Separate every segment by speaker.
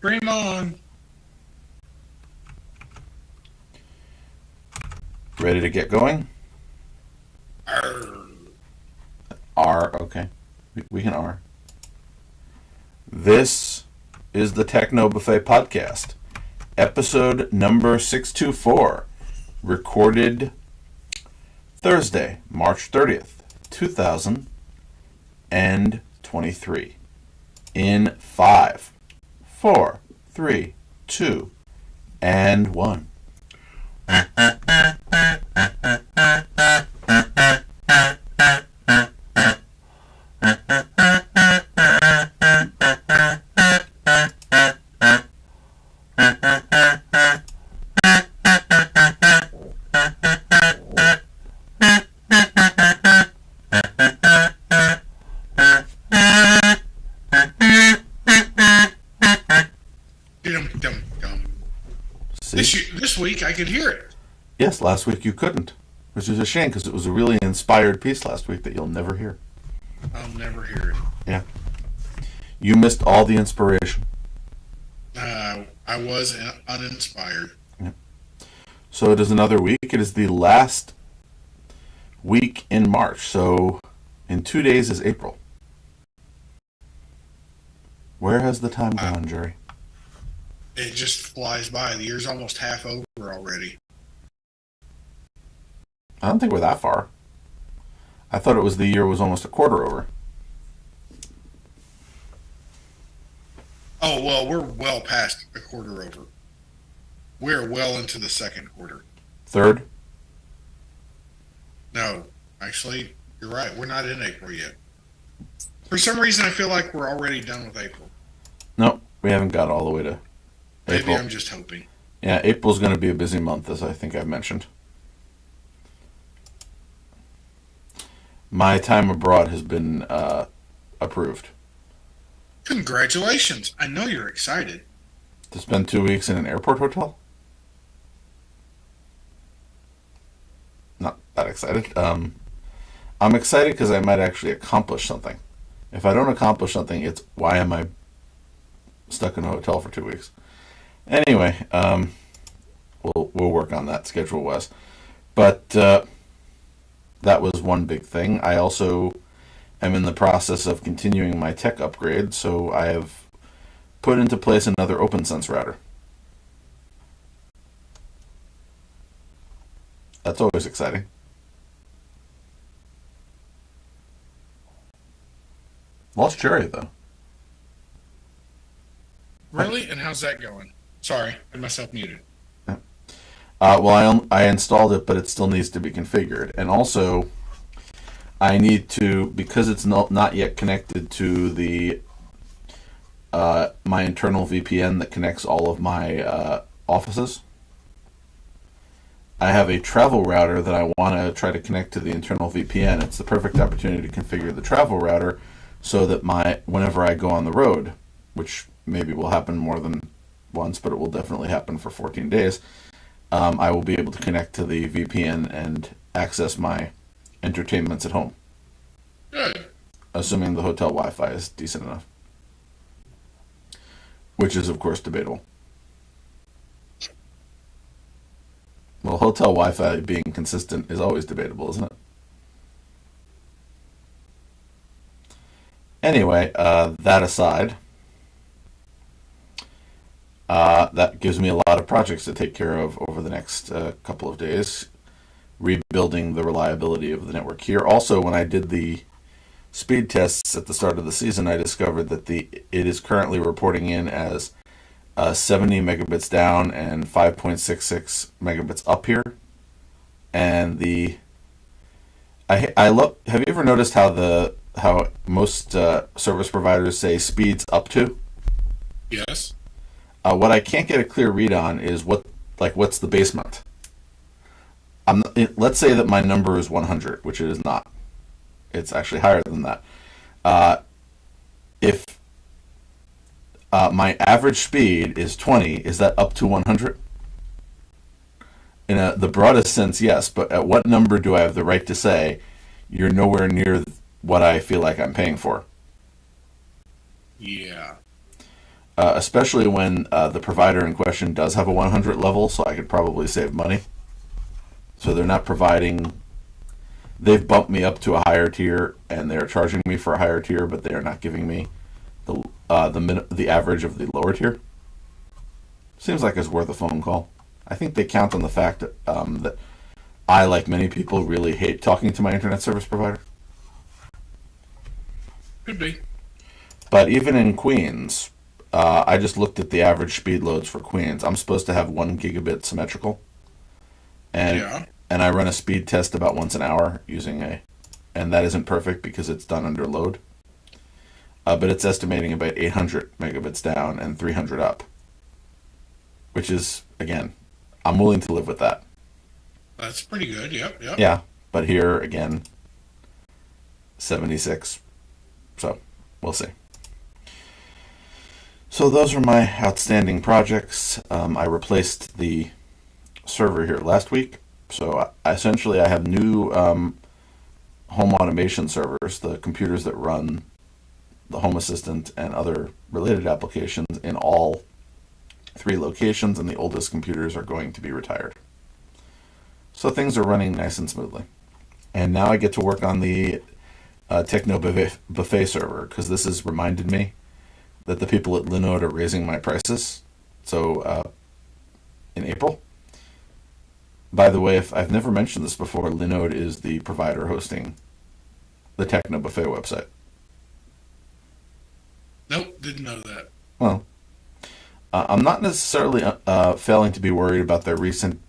Speaker 1: Dream on.
Speaker 2: Ready to get going?
Speaker 1: Arr.
Speaker 2: R, okay. We can R. This is the Techno Buffet podcast, episode number 624, recorded Thursday, March 30th, 2023. In 5, 4, 3, 2, and 1.
Speaker 1: This week I could hear it.
Speaker 2: Yes, last week you couldn't, which is a shame because it was a really inspired piece last week that you'll never hear.
Speaker 1: I'll never hear it.
Speaker 2: Yeah. You missed all the inspiration.
Speaker 1: I was uninspired.
Speaker 2: Yeah. So it is another week. It is the last week in March. So in 2 days is April. Where has the time gone, Jerry?
Speaker 1: It just flies by. The year's almost half over already.
Speaker 2: I don't think we're that far. I thought it was the year was almost a quarter over.
Speaker 1: Oh, well, we're well past a quarter over. We're well into the second quarter.
Speaker 2: Third?
Speaker 1: No, actually, you're right. We're not in April yet. For some reason, I feel like we're already done with April.
Speaker 2: No, we haven't got all the way to
Speaker 1: Maybe
Speaker 2: April.
Speaker 1: I'm just hoping.
Speaker 2: Yeah, April's going to be a busy month, as I think I've mentioned. My time abroad has been approved.
Speaker 1: Congratulations. I know you're excited.
Speaker 2: To spend 2 weeks in an airport hotel? Not that excited. I'm excited because I might actually accomplish something. If I don't accomplish something, it's why am I stuck in a hotel for 2 weeks? Anyway, we'll work on that schedule-wise. But that was one big thing. I also am in the process of continuing my tech upgrade, so I have put into place another OpenSense router. That's always exciting. Lost Jerry, though.
Speaker 1: Really? And how's that going? Sorry, I had myself muted.
Speaker 2: Well, I installed it, but it still needs to be configured. And also, I need to, because it's not yet connected to the my internal VPN that connects all of my offices. I have a travel router that I want to try to connect to the internal VPN. It's the perfect opportunity to configure the travel router so that whenever I go on the road, which maybe will happen more than once, but it will definitely happen for 14 days, I will be able to connect to the VPN and access my entertainments at home.
Speaker 1: Good.
Speaker 2: Assuming the hotel Wi-Fi is decent enough. Which is, of course, debatable. Well, hotel Wi-Fi being consistent is always debatable, isn't it? Anyway, that aside, that gives me a lot of projects to take care of over the next couple of days, rebuilding the reliability of the network here. Also, when I did the speed tests at the start of the season, I discovered that it is currently reporting in as 70 megabits down and 5.66 megabits up here. And I love. Have you ever noticed how most service providers say speeds up to?
Speaker 1: Yes.
Speaker 2: What I can't get a clear read on is what's the basement. Let's say that my number is 100, which it is not. It's actually higher than that. If my average speed is 20, is that up to 100? In the broadest sense, yes, but at what number do I have the right to say you're nowhere near what I feel like I'm paying for?
Speaker 1: Yeah.
Speaker 2: especially when the provider in question does have a 100 level, so I could probably save money. So they're not providing. They've bumped me up to a higher tier, and they're charging me for a higher tier, but they are not giving me the average of the lower tier. Seems like it's worth a phone call. I think they count on the fact that I, like many people, really hate talking to my internet service provider.
Speaker 1: Could be.
Speaker 2: But even in Queens, I just looked at the average speed loads for Queens. I'm supposed to have 1 gigabit symmetrical, and
Speaker 1: Yeah.
Speaker 2: and I run a speed test about once an hour using and that isn't perfect because it's done under load. But it's estimating about 800 megabits down and 300 up, which is, again, I'm willing to live with that.
Speaker 1: That's pretty good. Yep. Yep.
Speaker 2: Yeah, but here again, 76. So we'll see. So those are my outstanding projects. I replaced the server here last week. So essentially, I have new home automation servers, the computers that run the Home Assistant and other related applications in all 3 locations, and the oldest computers are going to be retired. So things are running nice and smoothly. And now I get to work on the Techno Buffet server, because this has reminded me that the people at Linode are raising my prices. So in April. By the way, if I've never mentioned this before, Linode is the provider hosting the Techno Buffet website.
Speaker 1: Nope, didn't know that.
Speaker 2: Well, I'm not necessarily failing to be worried about their recent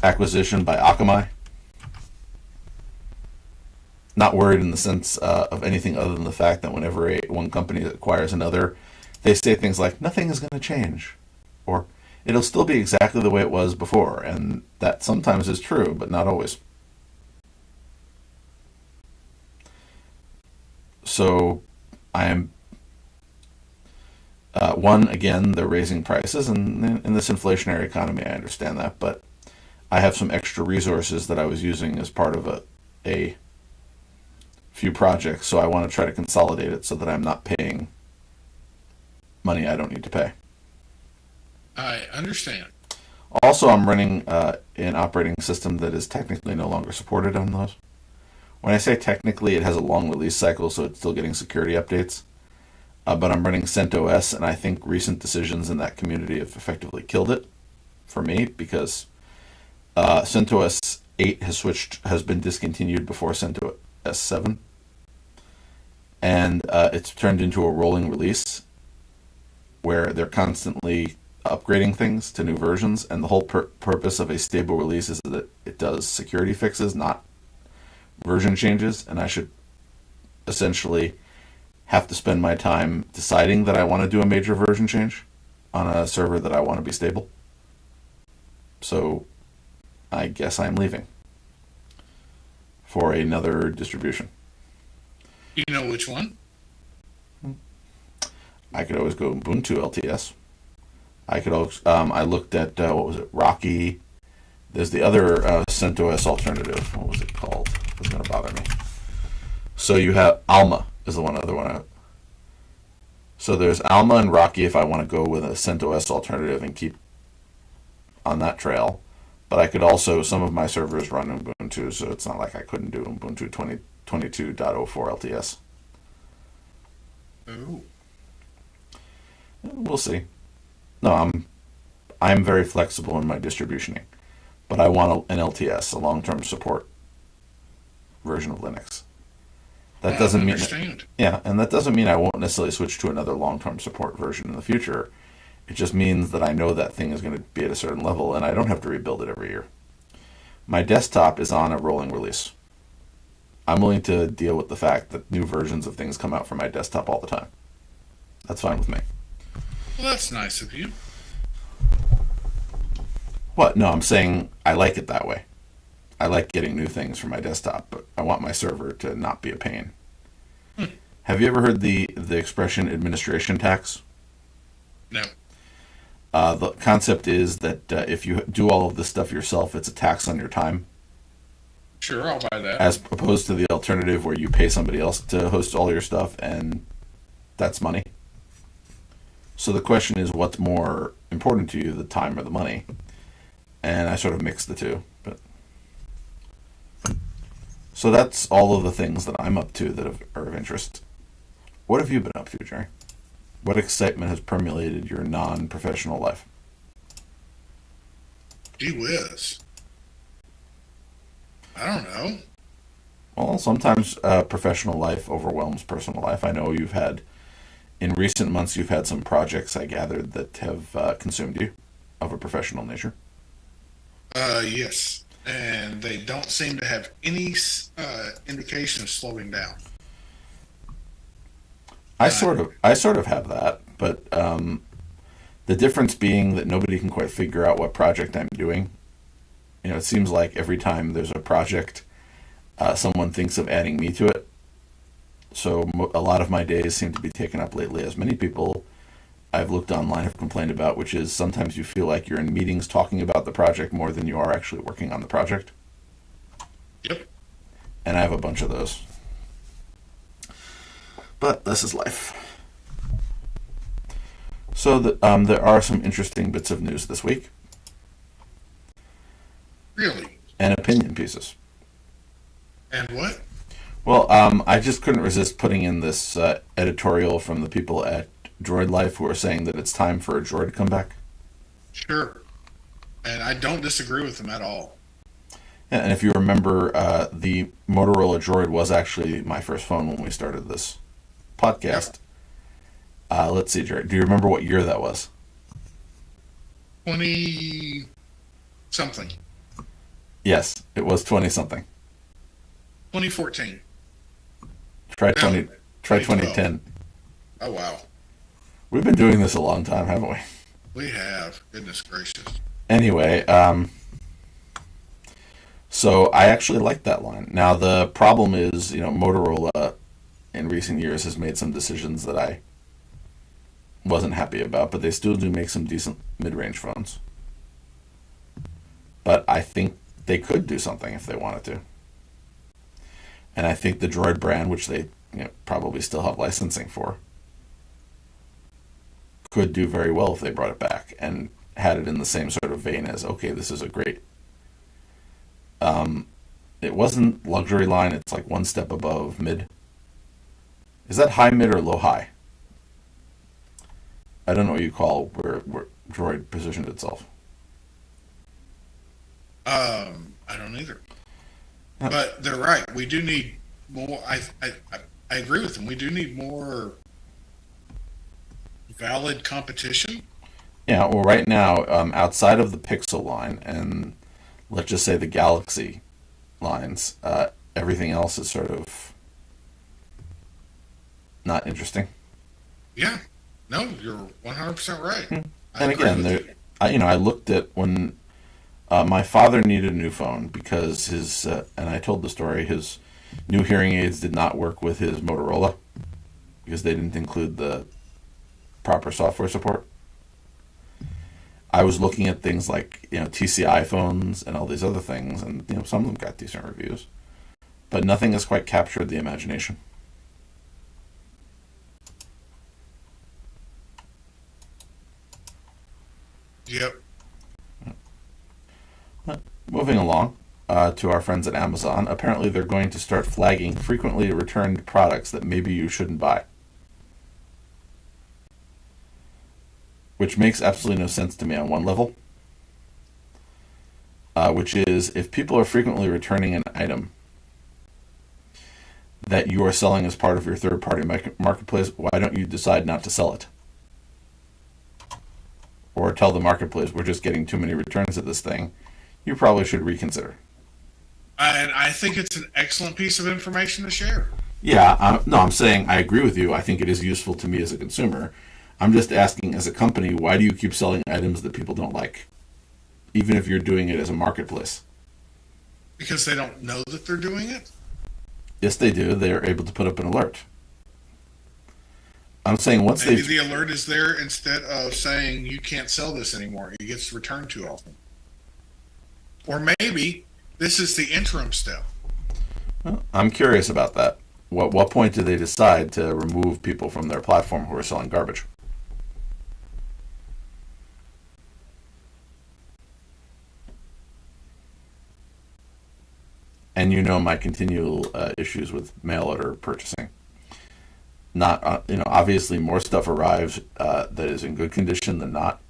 Speaker 2: acquisition by Akamai. Not worried in the sense of anything other than the fact that whenever one company acquires another, they say things like, nothing is going to change, or it'll still be exactly the way it was before, and that sometimes is true, but not always. So I am, again, they're raising prices, and in this inflationary economy, I understand that, but I have some extra resources that I was using as part of a few projects, so I want to try to consolidate it so that I'm not paying money I don't need to pay.
Speaker 1: I understand.
Speaker 2: Also, I'm running an operating system that is technically no longer supported on those. When I say technically, it has a long release cycle, so it's still getting security updates. But I'm running CentOS, and I think recent decisions in that community have effectively killed it for me, because CentOS 8 has been discontinued before CentOS 7, and it's turned into a rolling release where they're constantly upgrading things to new versions, and the whole purpose of a stable release is that it does security fixes, not version changes, and I should essentially have to spend my time deciding that I want to do a major version change on a server that I want to be stable. So I guess I'm leaving for another distribution.
Speaker 1: You know which one?
Speaker 2: I could always go Ubuntu LTS. I could always, I looked at, what was it, Rocky. There's the other CentOS alternative. What was it called? It's going to bother me. So you have Alma is the other one. So there's Alma and Rocky if I want to go with a CentOS alternative and keep on that trail. But I could also, some of my servers run Ubuntu, so it's not like I couldn't do Ubuntu 2022.04 LTS.
Speaker 1: Oh.
Speaker 2: We'll see. No, I'm very flexible in my distributioning, but I want an LTS, a long-term support version of Linux. That doesn't mean and that doesn't mean I won't necessarily switch to another long-term support version in the future. It just means that I know that thing is going to be at a certain level, and I don't have to rebuild it every year. My desktop is on a rolling release. I'm willing to deal with the fact that new versions of things come out for my desktop all the time. That's fine with me.
Speaker 1: Well, that's nice of you.
Speaker 2: What? No, I'm saying I like it that way. I like getting new things for my desktop, but I want my server to not be a pain. Have you ever heard the expression administration tax?
Speaker 1: No.
Speaker 2: The concept is that if you do all of this stuff yourself, it's a tax on your time.
Speaker 1: Sure, I'll buy that.
Speaker 2: As opposed to the alternative where you pay somebody else to host all your stuff, and that's money. So the question is, what's more important to you, the time or the money? And I sort of mix the two. But so that's all of the things that I'm up to that are of interest. What have you been up to, Jerry? What excitement has permeated your non-professional life?
Speaker 1: Gee whiz. I don't know.
Speaker 2: Well, sometimes professional life overwhelms personal life. I know in recent months, you've had some projects, I gathered, that have consumed you of a professional nature.
Speaker 1: Yes. And they don't seem to have any indication of slowing down.
Speaker 2: I sort of have that, but the difference being that nobody can quite figure out what project I'm doing. It seems like every time there's a project, someone thinks of adding me to it. So a lot of my days seem to be taken up lately, as many people I've looked online have complained about, which is sometimes you feel like you're in meetings talking about the project more than you are actually working on the project.
Speaker 1: Yep.
Speaker 2: And I have a bunch of those. But this is life. So there are some interesting bits of news this week.
Speaker 1: Really?
Speaker 2: And opinion pieces.
Speaker 1: And what?
Speaker 2: Well, I just couldn't resist putting in this editorial from the people at Droid Life who are saying that it's time for a droid to come back.
Speaker 1: Sure. And I don't disagree with them at all.
Speaker 2: Yeah, and if you remember, the Motorola Droid was actually my first phone when we started this podcast. Yep. Let's see, Jared. Do you remember what year that was?
Speaker 1: 20 something.
Speaker 2: Yes, it was 20-something.
Speaker 1: 2014.
Speaker 2: Try 2010.
Speaker 1: Oh, wow.
Speaker 2: We've been doing this a long time, haven't we?
Speaker 1: We have. Goodness gracious.
Speaker 2: Anyway, so I actually like that line. Now, the problem is, Motorola in recent years has made some decisions that I wasn't happy about, but they still do make some decent mid-range phones. But I think they could do something if they wanted to. And I think the Droid brand, which they probably still have licensing for, could do very well if they brought it back and had it in the same sort of vein as, okay, this is a great... it wasn't luxury line, it's like one step above mid. Is that high mid or low high? I don't know what you call where Droid positioned itself.
Speaker 1: I don't either. But they're right. We do need more. I agree with them. We do need more valid competition.
Speaker 2: Yeah, well, right now, outside of the Pixel line and let's just say the Galaxy lines, everything else is sort of not interesting.
Speaker 1: Yeah. No, you're 100% right.
Speaker 2: And again, I looked at when my father needed a new phone because and I told the story, his new hearing aids did not work with his Motorola because they didn't include the proper software support. I was looking at things like, TCI phones and all these other things, and, some of them got decent reviews. But nothing has quite captured the imagination.
Speaker 1: Yep.
Speaker 2: Moving along to our friends at Amazon. Apparently they're going to start flagging frequently returned products that maybe you shouldn't buy. Which makes absolutely no sense to me on one level. Which is, if people are frequently returning an item that you are selling as part of your third-party marketplace, why don't you decide not to sell it? Or tell the marketplace, we're just getting too many returns of this thing. You probably should reconsider.
Speaker 1: And I think it's an excellent piece of information to share.
Speaker 2: Yeah, no, I'm saying I agree with you. I think it is useful to me as a consumer. I'm just asking, as a company, why do you keep selling items that people don't like? Even if you're doing it as a marketplace.
Speaker 1: Because they don't know that they're doing it?
Speaker 2: Yes, they do. They're able to put up an alert. I'm saying once
Speaker 1: Maybe the alert is there instead of saying you can't sell this anymore. It gets returned too often. Or maybe this is the interim step.
Speaker 2: Well, I'm curious about that. What point do they decide to remove people from their platform who are selling garbage? and my continual issues with mail order purchasing. Not, obviously more stuff arrives that is in good condition than not,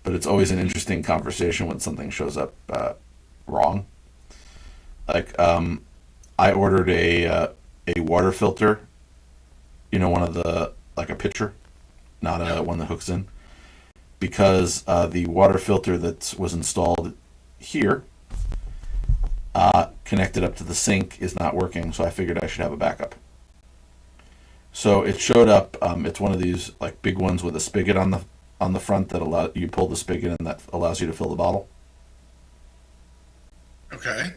Speaker 2: but it's always an interesting conversation when something shows up wrong. Like, I ordered a water filter, one of the, like a pitcher, not one that hooks in, because the water filter that was installed here connected up to the sink is not working, so I figured I should have a backup. So it showed up. It's one of these like big ones with a spigot on the front that you pull the spigot and that allows you to fill the bottle.
Speaker 1: Okay.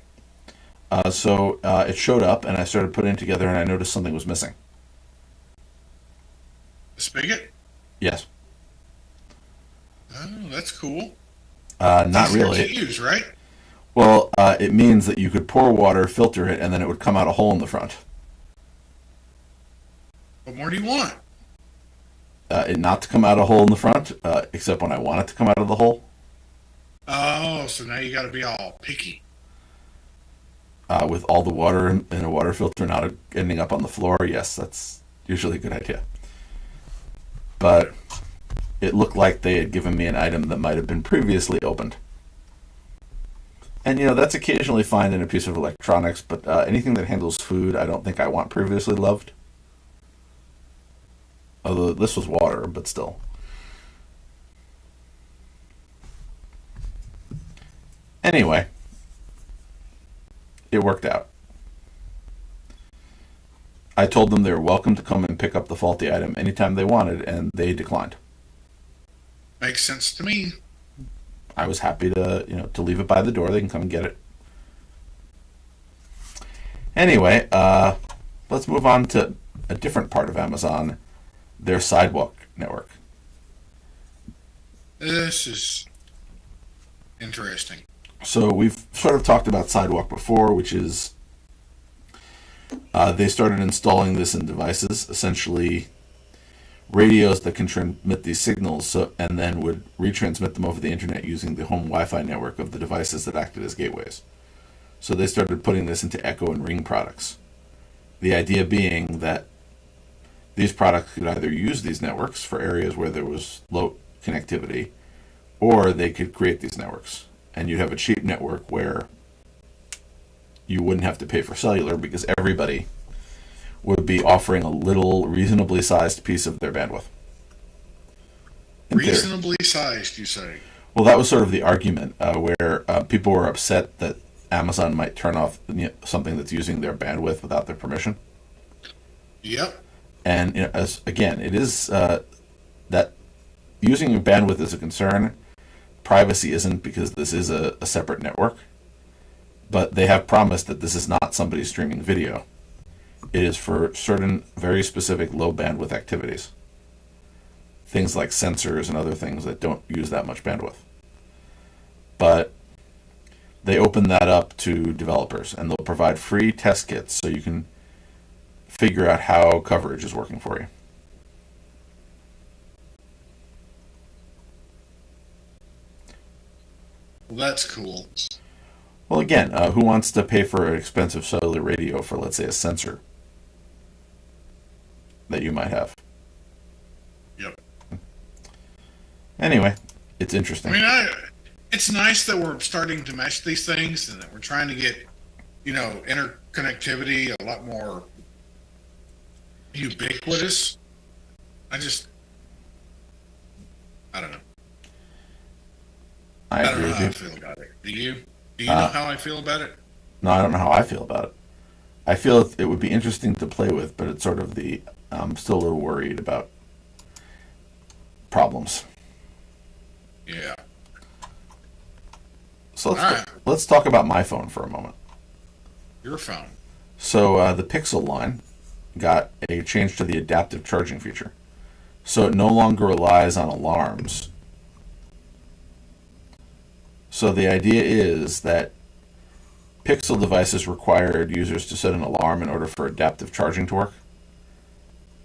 Speaker 2: So it showed up, and I started putting it together, and I noticed something was missing.
Speaker 1: The spigot?
Speaker 2: Yes.
Speaker 1: Oh, that's cool.
Speaker 2: Not
Speaker 1: Easier
Speaker 2: really.
Speaker 1: to use, right?
Speaker 2: Well, it means that you could pour water, filter it, and then it would come out a hole in the front.
Speaker 1: What more do you want?
Speaker 2: It not to come out a hole in the front, except when I want it to come out of the hole.
Speaker 1: Oh, so now you got to be all picky.
Speaker 2: With all the water in a water filter not ending up on the floor, yes, that's usually a good idea. But it looked like they had given me an item that might have been previously opened. And, that's occasionally fine in a piece of electronics, but anything that handles food, I don't think I want previously loved. Although this was water, but still. Anyway, it worked out. I told them they were welcome to come and pick up the faulty item anytime they wanted, and they declined.
Speaker 1: Makes sense to me.
Speaker 2: I was happy to leave it by the door. They can come and get it. Anyway, let's move on to a different part of Amazon, their sidewalk network.
Speaker 1: This is interesting.
Speaker 2: So we've sort of talked about sidewalk before, which is they started installing this in devices, essentially radios that can transmit these signals, and then would retransmit them over the internet using the home Wi-Fi network of the devices that acted as gateways. So they started putting this into Echo and Ring products. The idea being that these products could either use these networks for areas where there was low connectivity, or they could create these networks. And you'd have a cheap network where you wouldn't have to pay for cellular because everybody would be offering a little reasonably sized piece of their bandwidth.
Speaker 1: Reasonably sized, you say?
Speaker 2: Well, that was sort of the argument where people were upset that Amazon might turn off something that's using their bandwidth without their permission.
Speaker 1: Yep.
Speaker 2: And as again, it is that using your bandwidth is a concern. Privacy isn't, because this is a separate network. But they have promised that this is not somebody streaming video. It is for certain very specific low bandwidth activities. Things like sensors and other things that don't use that much bandwidth. But they open that up to developers, and they'll provide free test kits so you can figure out how coverage is working for you.
Speaker 1: Well, that's cool.
Speaker 2: Well, again, who wants to pay for an expensive cellular radio for, let's say, a sensor that you might have?
Speaker 1: Yep.
Speaker 2: Anyway, it's interesting.
Speaker 1: I mean, it's nice that we're starting to mesh these things and that we're trying to get, interconnectivity a lot more ubiquitous. I don't know.
Speaker 2: I
Speaker 1: don't
Speaker 2: agree
Speaker 1: know
Speaker 2: with
Speaker 1: how
Speaker 2: you.
Speaker 1: I feel about it. Do you? Do you know how I feel about it?
Speaker 2: No, I don't know how I feel about it. I feel it would be interesting to play with, but it's sort of I'm still a little worried about problems.
Speaker 1: Yeah.
Speaker 2: So let's talk about my phone for a moment.
Speaker 1: Your phone.
Speaker 2: So the Pixel line got a change to the adaptive charging feature. So it no longer relies on alarms. So the idea is that Pixel devices required users to set an alarm in order for adaptive charging to work.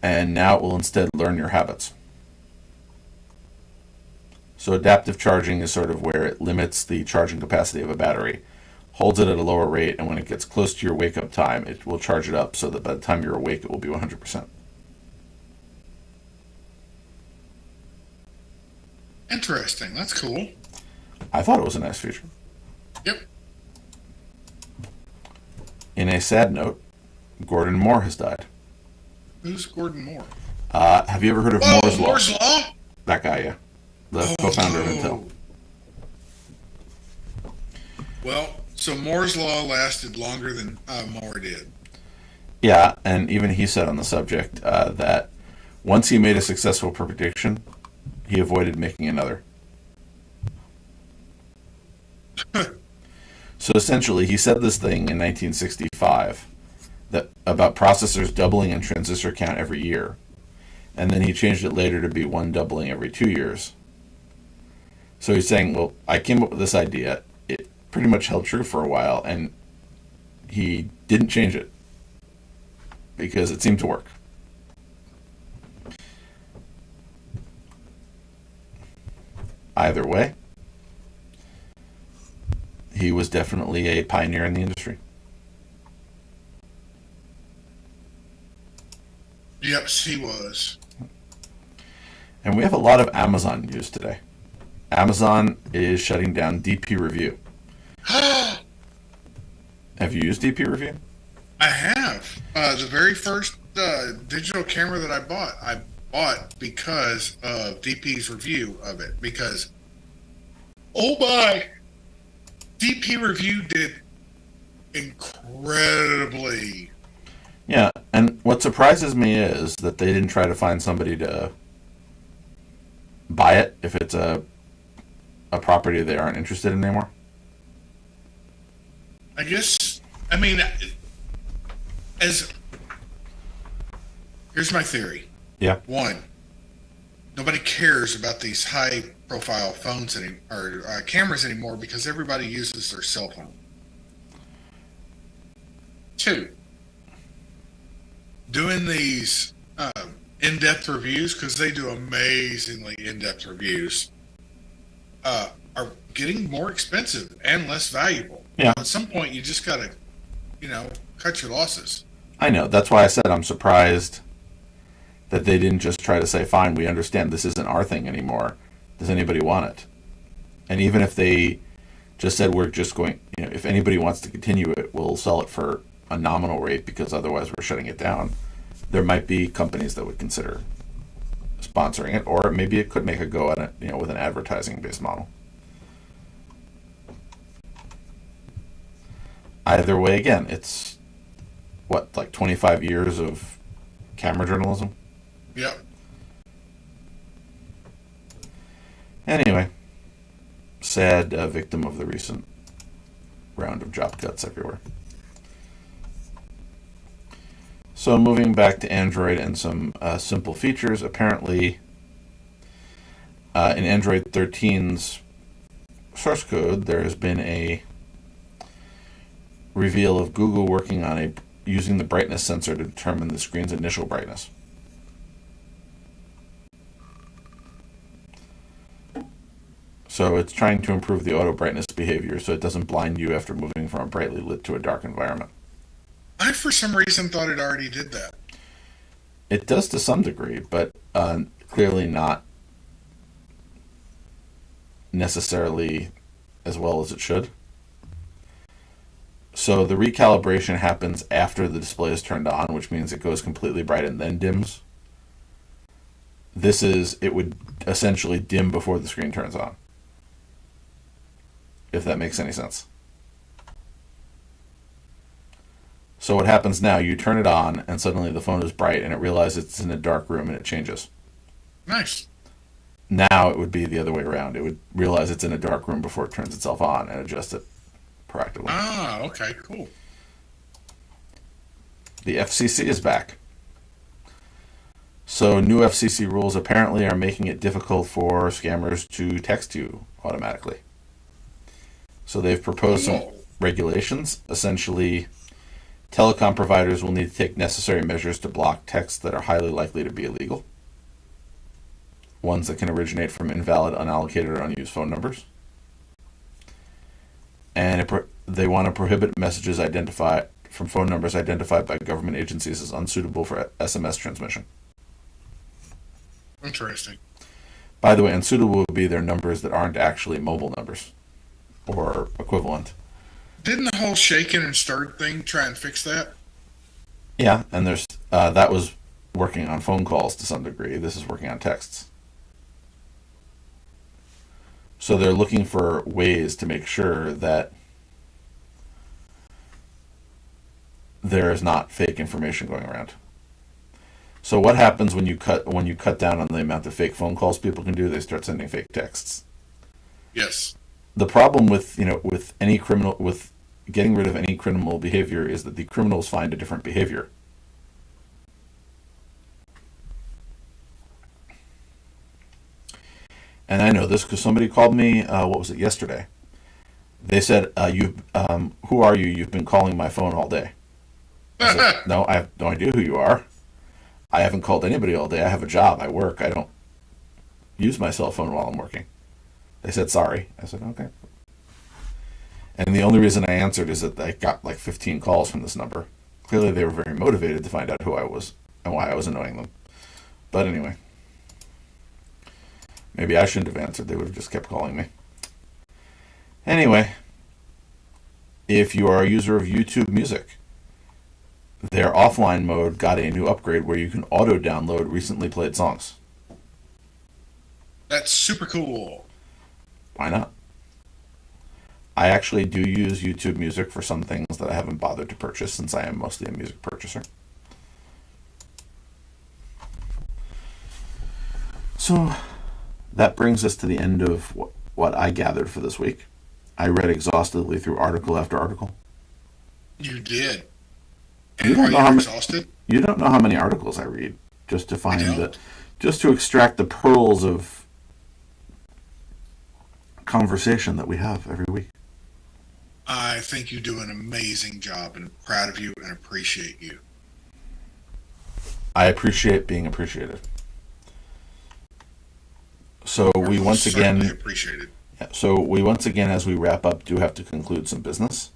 Speaker 2: And now it will instead learn your habits. So adaptive charging is sort of where it limits the charging capacity of a battery. holds it at a lower rate, and when it gets close to your wake up time, it will charge it up so that by the time you're awake, it will be 100%.
Speaker 1: Interesting. That's cool.
Speaker 2: I thought it was a nice feature.
Speaker 1: Yep.
Speaker 2: In a sad note, Gordon Moore has died.
Speaker 1: Who's Gordon Moore?
Speaker 2: Have you ever heard of Moore's Law?
Speaker 1: Moore's Law?
Speaker 2: That guy, yeah. The co-founder of Intel.
Speaker 1: Well, so Moore's Law lasted longer than Moore did.
Speaker 2: Yeah, and even he said on the subject that once he made a successful prediction, he avoided making another. So essentially, he said this thing in 1965 that about processors doubling in transistor count every year, and then he changed it later to be one doubling every 2 years. So he's saying, well, I came up with this idea. It pretty much held true for a while, and he didn't change it because it seemed to work. Either way, he was definitely a pioneer in the industry.
Speaker 1: Yep, he was.
Speaker 2: And we have a lot of Amazon news today. Amazon is shutting down DP Review. Have you used DP Review?
Speaker 1: I have. The very first digital camera that I bought because of DP's review of it. Because, oh my, DP Review did incredibly.
Speaker 2: Yeah, and what surprises me is that they didn't try to find somebody to buy it if it's a property they aren't interested in anymore.
Speaker 1: I guess, I mean, here's my theory.
Speaker 2: Yeah.
Speaker 1: One, nobody cares about these high-profile phones or cameras anymore because everybody uses their cell phone. Two, doing these in-depth reviews, because they do amazingly in-depth reviews, are getting more expensive and less valuable.
Speaker 2: Yeah.
Speaker 1: At some point, you just got to, cut your losses.
Speaker 2: I know. That's why I said I'm surprised that they didn't just try to say, fine, we understand this isn't our thing anymore. Does anybody want it? And even if they just said, we're just going, if anybody wants to continue it, we'll sell it for a nominal rate because otherwise we're shutting it down. There might be companies that would consider sponsoring it, or maybe it could make a go at it, with an advertising-based model. Either way, again, it's like 25 years of camera journalism?
Speaker 1: Yep.
Speaker 2: Anyway, sad victim of the recent round of job cuts everywhere. So moving back to Android and some simple features, apparently in Android 13's source code, there has been a reveal of Google working on using the brightness sensor to determine the screen's initial brightness. So it's trying to improve the auto brightness behavior so it doesn't blind you after moving from a brightly lit to a dark environment.
Speaker 1: I, for some reason, thought it already did that.
Speaker 2: It does to some degree, but clearly not necessarily as well as it should. So the recalibration happens after the display is turned on, which means it goes completely bright and then dims. It would essentially dim before the screen turns on, if that makes any sense. So what happens now, you turn it on and suddenly the phone is bright and it realizes it's in a dark room and it changes.
Speaker 1: Nice.
Speaker 2: Now it would be the other way around. It would realize it's in a dark room before it turns itself on and adjust it proactively.
Speaker 1: Ah, okay, cool.
Speaker 2: The FCC is back. So new FCC rules apparently are making it difficult for scammers to text you automatically. So they've proposed some regulations. Essentially, telecom providers will need to take necessary measures to block texts that are highly likely to be illegal. Ones that can originate from invalid, unallocated, or unused phone numbers. And They want to prohibit messages identified from phone numbers identified by government agencies as unsuitable for SMS transmission.
Speaker 1: Interesting.
Speaker 2: By the way, unsuitable would be their numbers that aren't actually mobile numbers or equivalent.
Speaker 1: Didn't the whole shaken and stirred thing try and fix that?
Speaker 2: Yeah, and there's that was working on phone calls to some degree. This is working on texts. So they're looking for ways to make sure that there is not fake information going around. So what happens when you cut down on the amount of fake phone calls people can do? They start sending fake texts.
Speaker 1: Yes.
Speaker 2: The problem with getting rid of any criminal behavior is that the criminals find a different behavior. And I know this because somebody called me. What was it, yesterday? They said, "Who are you? You've been calling my phone all day." I said, "No, I have no idea who you are. I haven't called anybody all day. I have a job. I work. I don't use my cell phone while I'm working." They said, "Sorry." I said, "Okay." And the only reason I answered is that I got like 15 calls from this number. Clearly, they were very motivated to find out who I was and why I was annoying them. But anyway, maybe I shouldn't have answered. They would have just kept calling me. Anyway, if you are a user of YouTube Music, their offline mode got a new upgrade where you can auto-download recently played songs.
Speaker 1: That's super cool.
Speaker 2: Why not? I actually do use YouTube Music for some things that I haven't bothered to purchase since I am mostly a music purchaser. So that brings us to the end of what I gathered for this week. I read exhaustively through article after article.
Speaker 1: You did.
Speaker 2: You
Speaker 1: And
Speaker 2: don't
Speaker 1: are
Speaker 2: know how
Speaker 1: you
Speaker 2: many,
Speaker 1: exhausted?
Speaker 2: you don't know how many articles I read just to find
Speaker 1: I
Speaker 2: that,
Speaker 1: don't.
Speaker 2: just to extract the pearls of conversation that we have every week.
Speaker 1: I think you do an amazing job and I'm proud of you and appreciate you.
Speaker 2: I appreciate being appreciated. So we once again,
Speaker 1: appreciated.
Speaker 2: so we once again, as we wrap up, do have to conclude some business.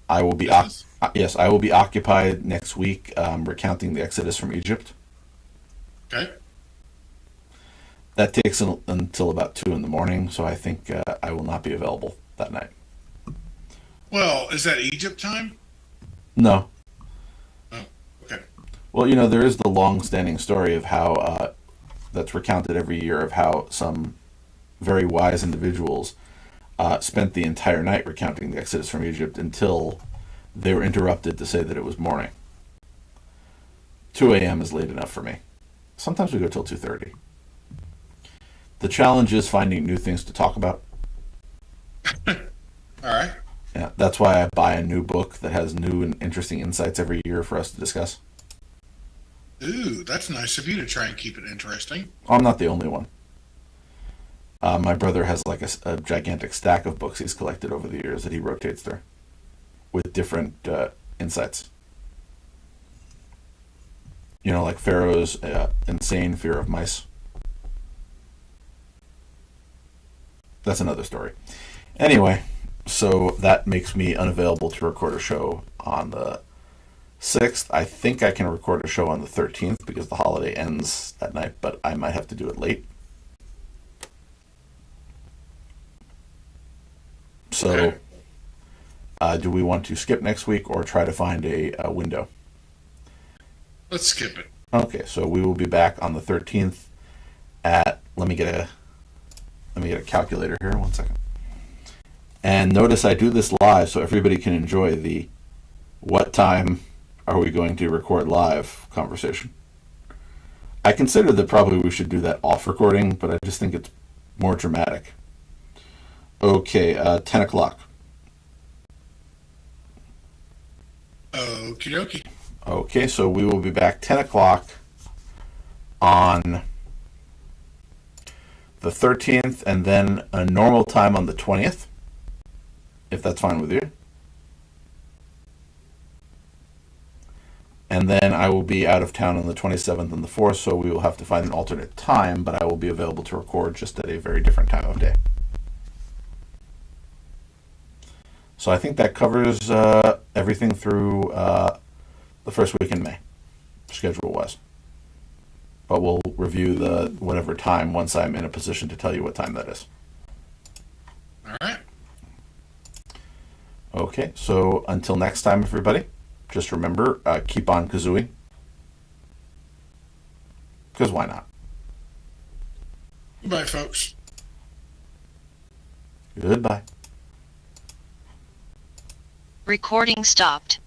Speaker 2: I will be yes, I will be occupied next week recounting the Exodus from Egypt.
Speaker 1: Okay.
Speaker 2: That takes until about 2 in the morning, so I think I will not be available that night.
Speaker 1: Well, is that Egypt time?
Speaker 2: No.
Speaker 1: Oh, okay.
Speaker 2: Well, there is the long-standing story of how that's recounted every year of how some very wise individuals spent the entire night recounting the Exodus from Egypt until they were interrupted to say that it was morning. 2 a.m. is late enough for me. Sometimes we go till 2:30. The challenge is finding new things to talk about.
Speaker 1: All right.
Speaker 2: Yeah, that's why I buy a new book that has new and interesting insights every year for us to discuss.
Speaker 1: Ooh, that's nice of you to try and keep it interesting.
Speaker 2: I'm not the only one. My brother has like a gigantic stack of books he's collected over the years that he rotates through with different insights. Like Pharaoh's insane fear of mice. That's another story. Anyway, so that makes me unavailable to record a show on the 6th. I think I can record a show on the 13th because the holiday ends that night, but I might have to do it late. So, do we want to skip next week or try to find a window?
Speaker 1: Let's skip it.
Speaker 2: Okay, so we will be back on the 13th at, let me get a calculator here, 1 second. And notice I do this live so everybody can enjoy the what time are we going to record live conversation. I consider that probably we should do that off recording, but I just think it's more dramatic. Okay, 10 o'clock.
Speaker 1: Okie dokie.
Speaker 2: Okay, so we will be back 10 o'clock on the 13th, and then a normal time on the 20th, if that's fine with you. And then I will be out of town on the 27th and the 4th, so we will have to find an alternate time, but I will be available to record just at a very different time of day. So I think that covers everything through the first week in May, schedule-wise. But we'll review the whatever time once I'm in a position to tell you what time that is.
Speaker 1: All right.
Speaker 2: Okay, so until next time, everybody, just remember, keep on kazooing. Because why not?
Speaker 1: Goodbye, folks.
Speaker 2: Goodbye.
Speaker 3: Recording stopped.